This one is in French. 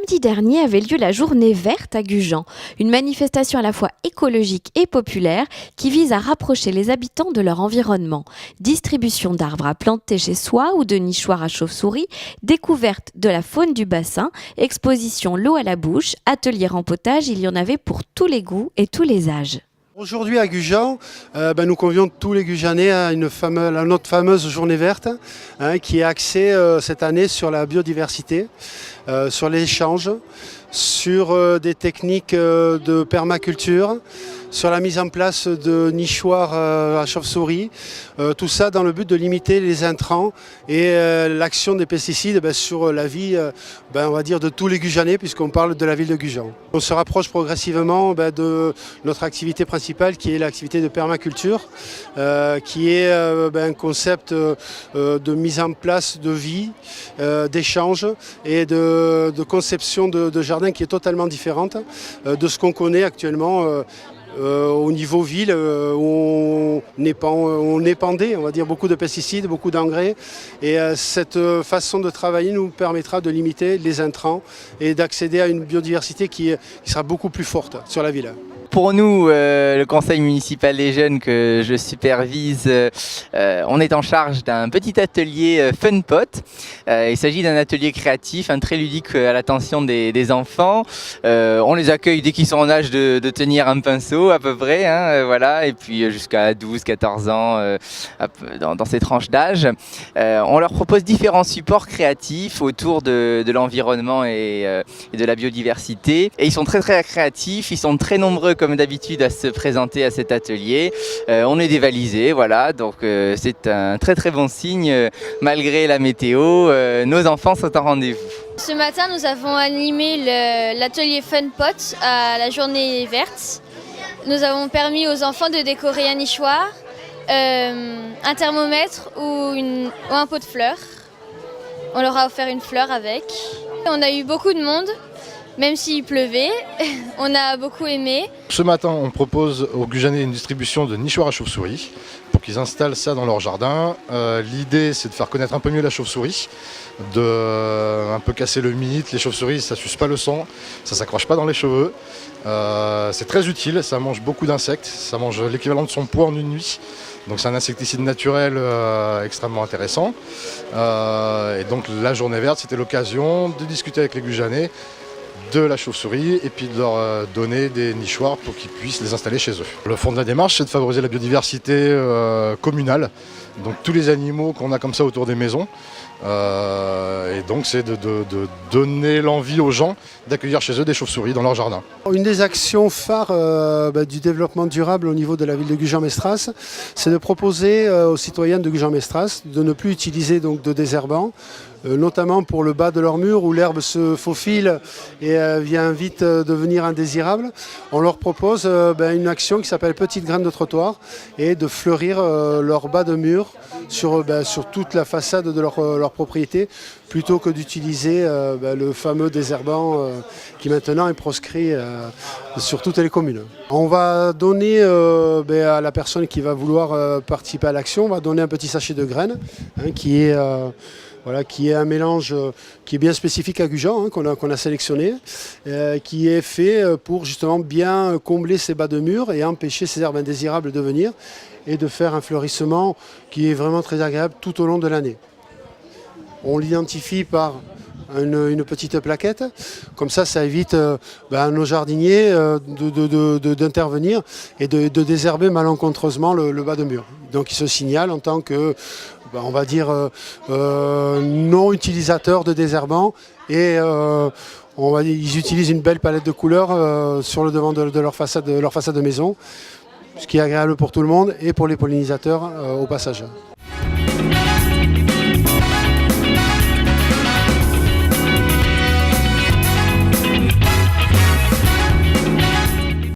Samedi dernier avait lieu la Journée verte à Gujan, une manifestation à la fois écologique et populaire qui vise à rapprocher les habitants de leur environnement. Distribution d'arbres à planter chez soi ou de nichoirs à chauves-souris, découverte de la faune du bassin, exposition l'eau à la bouche, atelier rempotage, il y en avait pour tous les goûts et tous les âges. Aujourd'hui à Gujan, nous convions tous les Gujanais à notre fameuse journée verte qui est axée cette année sur la biodiversité, sur l'échange, sur des techniques de permaculture, sur la mise en place de nichoirs à chauves-souris, tout ça dans le but de limiter les intrants et l'action des pesticides sur la vie on va dire de tous les Gujanais puisqu'on parle de la ville de Gujan. On se rapproche progressivement de notre activité principale qui est l'activité de permaculture, qui est un concept de mise en place de vie, d'échange et de conception de jardin qui est totalement différente de ce qu'on connaît actuellement au niveau ville où on épandait, on va dire, beaucoup de pesticides, beaucoup d'engrais. Et cette façon de travailler nous permettra de limiter les intrants et d'accéder à une biodiversité qui sera beaucoup plus forte sur la ville. Pour nous, le conseil municipal des jeunes que je supervise, on est en charge d'un petit atelier Fun Pot. Il s'agit d'un atelier créatif, très ludique à l'attention des enfants. On les accueille dès qu'ils sont en âge de tenir un pinceau à peu près, voilà, et puis jusqu'à 12-14 ans dans ces tranches d'âge. On leur propose différents supports créatifs autour de l'environnement et de la biodiversité. Et ils sont très très créatifs, ils sont très nombreux comme d'habitude à se présenter à cet atelier. On est dévalisés, voilà, donc c'est un très très bon signe malgré la météo. Nos enfants sont en rendez-vous. Ce matin, nous avons animé l'atelier Fun Pot à la journée verte. Nous avons permis aux enfants de décorer un nichoir, un thermomètre ou un pot de fleurs. On leur a offert une fleur avec. On a eu beaucoup de monde. Même s'il pleuvait, on a beaucoup aimé. Ce matin, on propose aux Gujanais une distribution de nichoirs à chauves-souris pour qu'ils installent ça dans leur jardin. L'idée, c'est de faire connaître un peu mieux la chauve-souris, de un peu casser le mythe. Les chauves-souris, ça suce pas le sang, ça s'accroche pas dans les cheveux. C'est très utile, ça mange beaucoup d'insectes, ça mange l'équivalent de son poids en une nuit. Donc c'est un insecticide naturel extrêmement intéressant. Et donc la journée verte, c'était l'occasion de discuter avec les Gujanais de la chauve-souris et puis de leur donner des nichoirs pour qu'ils puissent les installer chez eux. Le fond de la démarche, c'est de favoriser la biodiversité communale, donc tous les animaux qu'on a comme ça autour des maisons. Et donc c'est de donner l'envie aux gens d'accueillir chez eux des chauves-souris dans leur jardin. Une des actions phares du développement durable au niveau de la ville de Gujan-Mestras, c'est de proposer aux citoyens de Gujan-Mestras de ne plus utiliser donc, de désherbants, notamment pour le bas de leur mur où l'herbe se faufile et vient vite devenir indésirable. On leur propose une action qui s'appelle Petite graine de trottoir et de fleurir leur bas de mur sur toute la façade de leur propriété plutôt que d'utiliser le fameux désherbant qui maintenant est proscrit sur toutes les communes. On va donner à la personne qui va vouloir participer à l'action, on va donner un petit sachet de graines qui est un mélange qui est bien spécifique à Gujan, qu'on a sélectionné, qui est fait pour justement bien combler ces bas de mur et empêcher ces herbes indésirables de venir et de faire un fleurissement qui est vraiment très agréable tout au long de l'année. On l'identifie par une petite plaquette, comme ça évite à nos jardiniers d'intervenir et de désherber malencontreusement le bas de mur. Donc ils se signalent en tant que on va dire non utilisateurs de désherbants et ils utilisent une belle palette de couleurs sur le devant de leur façade de maison, ce qui est agréable pour tout le monde et pour les pollinisateurs au passage.